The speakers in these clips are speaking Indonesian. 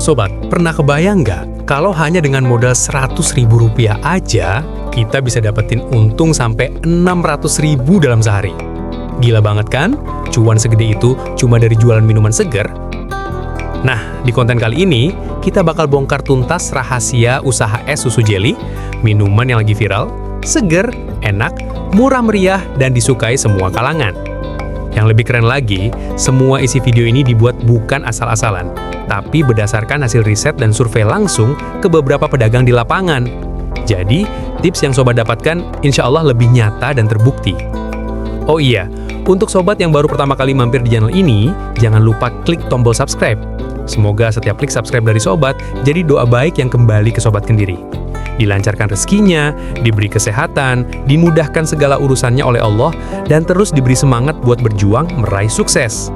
Sobat, pernah kebayang nggak kalau hanya dengan modal Rp100.000 aja, kita bisa dapetin untung sampai Rp600.000 dalam sehari? Gila banget kan? Cuan segede itu cuma dari jualan minuman segar? Nah, di konten kali ini, kita bakal bongkar tuntas rahasia usaha es susu jelly, minuman yang lagi viral, seger, enak, murah meriah, dan disukai semua kalangan. Yang lebih keren lagi, semua isi video ini dibuat bukan asal-asalan, tapi berdasarkan hasil riset dan survei langsung ke beberapa pedagang di lapangan. Jadi, tips yang sobat dapatkan insya Allah lebih nyata dan terbukti. Oh iya, untuk sobat yang baru pertama kali mampir di channel ini, jangan lupa klik tombol subscribe. Semoga setiap klik subscribe dari sobat jadi doa baik yang kembali ke sobat sendiri. Dilancarkan rezekinya, diberi kesehatan, dimudahkan segala urusannya oleh Allah, dan terus diberi semangat buat berjuang meraih sukses.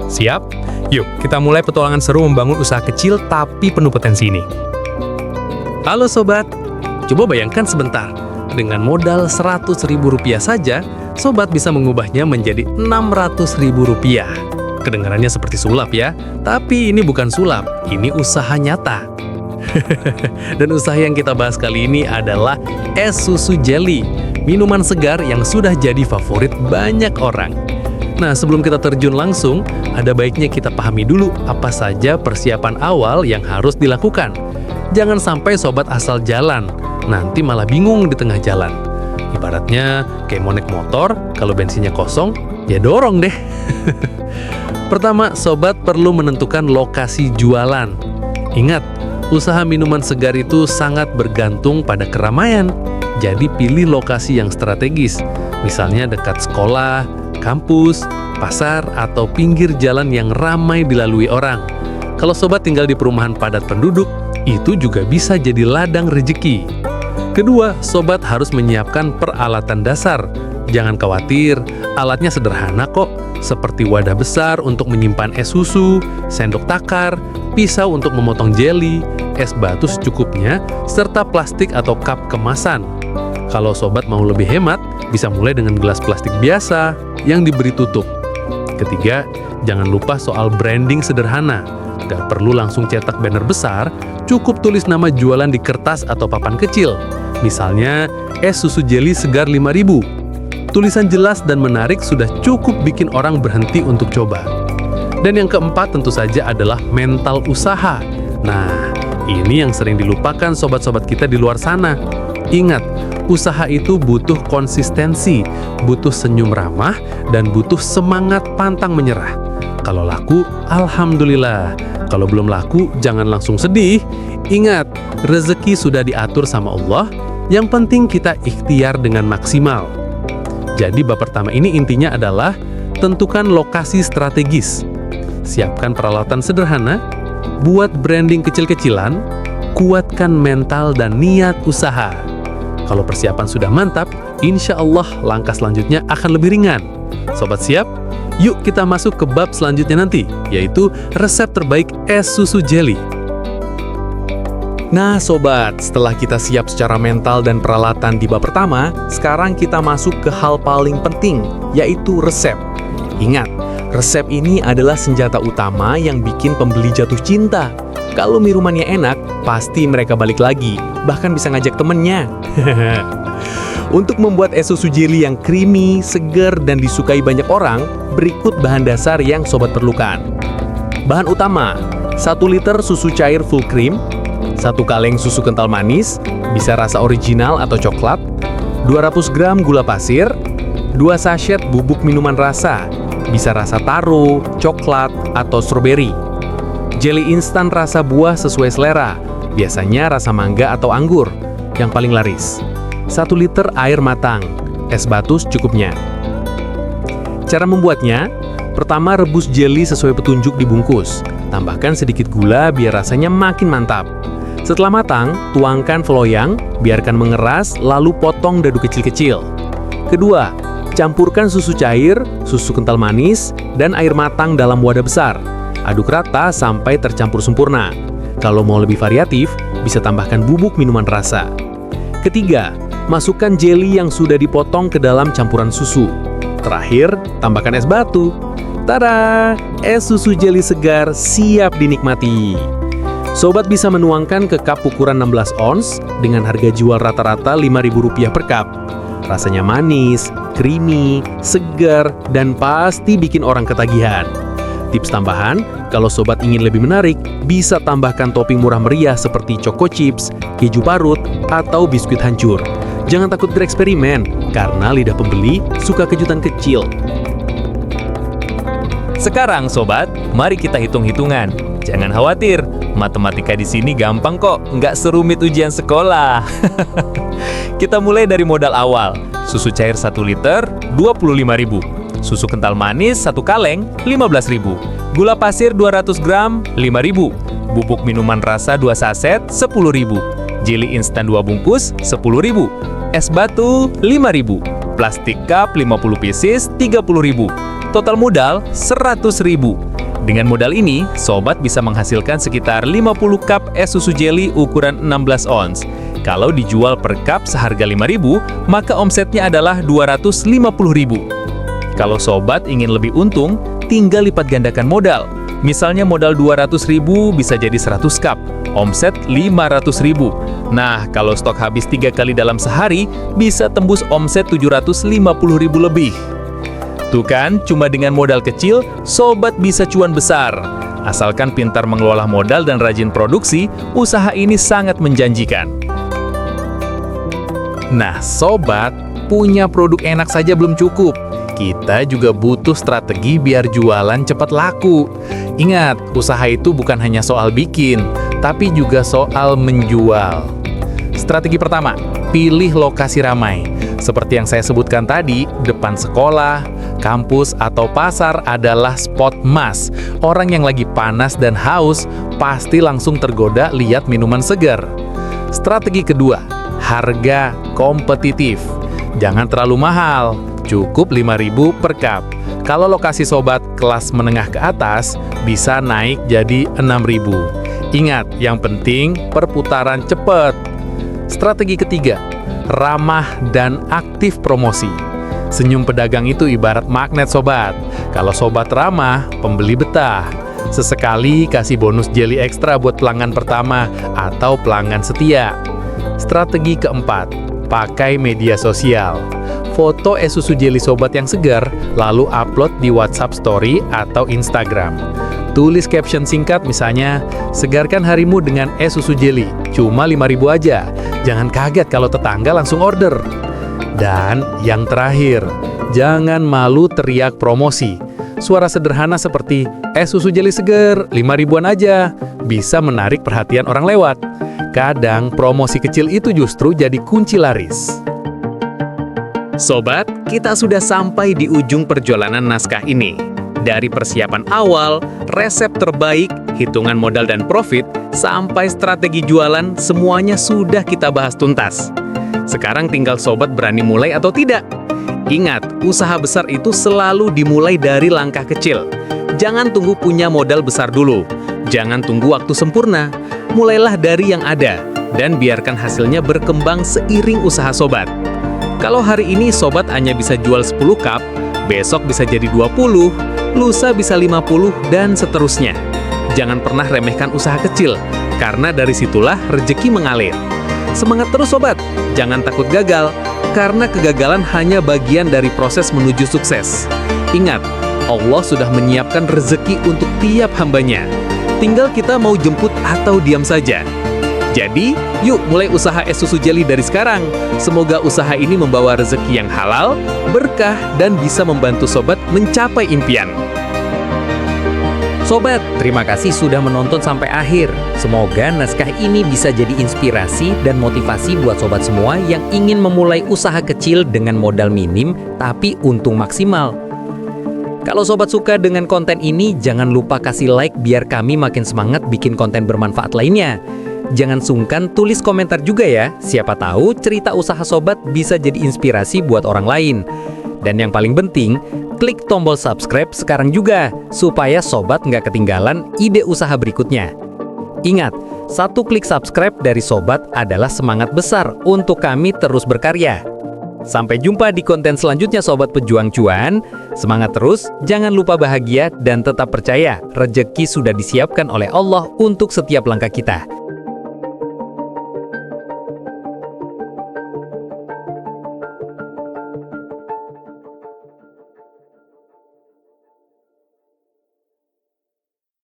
Siap? Yuk, kita mulai petualangan seru membangun usaha kecil tapi penuh potensi ini. Halo Sobat, coba bayangkan sebentar, dengan modal Rp100.000 saja, Sobat bisa mengubahnya menjadi Rp600.000. Kedengarannya seperti sulap ya, tapi ini bukan sulap, ini usaha nyata. Dan usaha yang kita bahas kali ini adalah es susu jelly, minuman segar yang sudah jadi favorit banyak orang. Nah, sebelum kita terjun langsung, ada baiknya kita pahami dulu apa saja persiapan awal yang harus dilakukan. Jangan sampai sobat asal jalan, nanti malah bingung di tengah jalan. Ibaratnya kayak mau naik motor, kalau bensinnya kosong, ya dorong deh. Pertama, sobat perlu menentukan lokasi jualan. Ingat, usaha minuman segar itu sangat bergantung pada keramaian. Jadi pilih lokasi yang strategis, misalnya dekat sekolah, kampus, pasar, atau pinggir jalan yang ramai dilalui orang. Kalau sobat tinggal di perumahan padat penduduk, itu juga bisa jadi ladang rejeki. Kedua, sobat harus menyiapkan peralatan dasar. Jangan khawatir, alatnya sederhana kok, seperti wadah besar untuk menyimpan es susu, sendok takar, pisau untuk memotong jelly, es batu secukupnya, serta plastik atau cup kemasan. Kalau sobat mau lebih hemat, bisa mulai dengan gelas plastik biasa yang diberi tutup. Ketiga, jangan lupa soal branding sederhana. Gak perlu langsung cetak banner besar, cukup tulis nama jualan di kertas atau papan kecil. Misalnya, es susu jelly segar 5.000. Tulisan jelas dan menarik sudah cukup bikin orang berhenti untuk coba. Dan yang keempat tentu saja adalah mental usaha. Nah, ini yang sering dilupakan sobat-sobat kita di luar sana. Ingat, usaha itu butuh konsistensi, butuh senyum ramah, dan butuh semangat pantang menyerah. Kalau laku, alhamdulillah. Kalau belum laku, jangan langsung sedih. Ingat, rezeki sudah diatur sama Allah. Yang penting kita ikhtiar dengan maksimal. Jadi bab pertama ini intinya adalah tentukan lokasi strategis. Siapkan peralatan sederhana, buat branding kecil-kecilan, kuatkan mental dan niat usaha. Kalau persiapan sudah mantap, insya Allah langkah selanjutnya akan lebih ringan. Sobat siap? Yuk kita masuk ke bab selanjutnya nanti, yaitu resep terbaik es susu jelly. Nah sobat, setelah kita siap secara mental dan peralatan di bab pertama, sekarang kita masuk ke hal paling penting, yaitu resep. Ingat, resep ini adalah senjata utama yang bikin pembeli jatuh cinta. Kalau minumannya enak, pasti mereka balik lagi, bahkan bisa ngajak temennya. Untuk membuat es susu jelly yang creamy, segar, dan disukai banyak orang, berikut bahan dasar yang sobat perlukan. Bahan utama, 1 liter susu cair full cream, 1 kaleng susu kental manis, bisa rasa original atau coklat, 200 gram gula pasir, 2 sachet bubuk minuman rasa, bisa rasa taro, coklat, atau stroberi. Jelly instan rasa buah sesuai selera, biasanya rasa mangga atau anggur, yang paling laris. 1 liter air matang, es batu secukupnya. Cara membuatnya, pertama rebus jelly sesuai petunjuk dibungkus. Tambahkan sedikit gula biar rasanya makin mantap. Setelah matang, tuangkan loyang, biarkan mengeras, lalu potong dadu kecil-kecil. Kedua, campurkan susu cair, susu kental manis, dan air matang dalam wadah besar. Aduk rata sampai tercampur sempurna. Kalau mau lebih variatif, bisa tambahkan bubuk minuman rasa. Ketiga, masukkan jelly yang sudah dipotong ke dalam campuran susu. Terakhir, tambahkan es batu. Tada! Es susu jelly segar siap dinikmati. Sobat bisa menuangkan ke cup ukuran 16 ons dengan harga jual rata-rata Rp5.000 per cup. Rasanya manis, creamy, segar, dan pasti bikin orang ketagihan. Tips tambahan, kalau sobat ingin lebih menarik, bisa tambahkan topping murah meriah seperti choco chips, keju parut, atau biskuit hancur. Jangan takut bereksperimen, karena lidah pembeli suka kejutan kecil. Sekarang sobat, mari kita hitung-hitungan. Jangan khawatir, matematika di sini gampang kok, nggak serumit ujian sekolah. Kita mulai dari modal awal. Susu cair 1 liter, Rp25.000. Susu kental manis 1 kaleng, Rp15.000. Gula pasir 200 gram, Rp5.000. Bubuk minuman rasa 2 saset, Rp10.000. Jeli instan 2 bungkus, Rp10.000. Es batu, Rp5.000. Plastik cup 50 pieces, Rp30.000. Total modal, Rp100.000. Dengan modal ini, sobat bisa menghasilkan sekitar 50 cup es susu jeli ukuran 16 ons. Kalau dijual per cup seharga Rp5.000, maka omsetnya adalah Rp250.000. Kalau sobat ingin lebih untung, tinggal lipat gandakan modal. Misalnya modal Rp200.000 bisa jadi 100 cup, omset Rp500.000. Nah, kalau stok habis 3 kali dalam sehari, bisa tembus omset Rp750.000 lebih. Tuh kan, cuma dengan modal kecil, sobat bisa cuan besar. Asalkan pintar mengelola modal dan rajin produksi, usaha ini sangat menjanjikan. Nah, sobat, punya produk enak saja belum cukup. Kita juga butuh strategi biar jualan cepat laku. Ingat, usaha itu bukan hanya soal bikin, tapi juga soal menjual. Strategi pertama, pilih lokasi ramai. Seperti yang saya sebutkan tadi, depan sekolah, kampus, atau pasar adalah spot emas. Orang yang lagi panas dan haus pasti langsung tergoda lihat minuman segar. Strategi kedua, harga kompetitif. Jangan terlalu mahal, cukup Rp5.000 per cup. Kalau lokasi sobat kelas menengah ke atas, bisa naik jadi Rp6.000. Ingat, yang penting perputaran cepat. Strategi ketiga, ramah dan aktif promosi. Senyum pedagang itu ibarat magnet sobat. Kalau sobat ramah, pembeli betah. Sesekali kasih bonus jeli ekstra buat pelanggan pertama atau pelanggan setia. Strategi keempat, pakai media sosial. Foto es susu jeli sobat yang segar, lalu upload di WhatsApp Story atau Instagram. Tulis caption singkat misalnya, segarkan harimu dengan es susu jeli, cuma Rp5.000 aja. Jangan kaget kalau tetangga langsung order. Dan yang terakhir, jangan malu teriak promosi. Suara sederhana seperti, es susu jeli segar, Rp5.000-an aja, bisa menarik perhatian orang lewat. Kadang promosi kecil itu justru jadi kunci laris. Sobat, kita sudah sampai di ujung perjalanan naskah ini. Dari persiapan awal, resep terbaik, hitungan modal dan profit, sampai strategi jualan, semuanya sudah kita bahas tuntas. Sekarang tinggal sobat berani mulai atau tidak. Ingat, usaha besar itu selalu dimulai dari langkah kecil. Jangan tunggu punya modal besar dulu. Jangan tunggu waktu sempurna. Mulailah dari yang ada, dan biarkan hasilnya berkembang seiring usaha sobat. Kalau hari ini sobat hanya bisa jual 10 cup, besok bisa jadi 20, lusa bisa 50, dan seterusnya. Jangan pernah remehkan usaha kecil, karena dari situlah rezeki mengalir. Semangat terus sobat, jangan takut gagal, karena kegagalan hanya bagian dari proses menuju sukses. Ingat, Allah sudah menyiapkan rezeki untuk tiap hambanya. Tinggal kita mau jemput atau diam saja. Jadi, yuk mulai usaha es susu jeli dari sekarang. Semoga usaha ini membawa rezeki yang halal, berkah, dan bisa membantu sobat mencapai impian. Sobat, terima kasih sudah menonton sampai akhir. Semoga naskah ini bisa jadi inspirasi dan motivasi buat sobat semua yang ingin memulai usaha kecil dengan modal minim tapi untung maksimal. Kalau sobat suka dengan konten ini, jangan lupa kasih like biar kami makin semangat bikin konten bermanfaat lainnya. Jangan sungkan tulis komentar juga ya, siapa tahu cerita usaha sobat bisa jadi inspirasi buat orang lain. Dan yang paling penting, klik tombol subscribe sekarang juga, supaya sobat nggak ketinggalan ide usaha berikutnya. Ingat, satu klik subscribe dari sobat adalah semangat besar untuk kami terus berkarya. Sampai jumpa di konten selanjutnya Sobat Pejuang Cuan. Semangat terus, jangan lupa bahagia dan tetap percaya, rejeki sudah disiapkan oleh Allah untuk setiap langkah kita.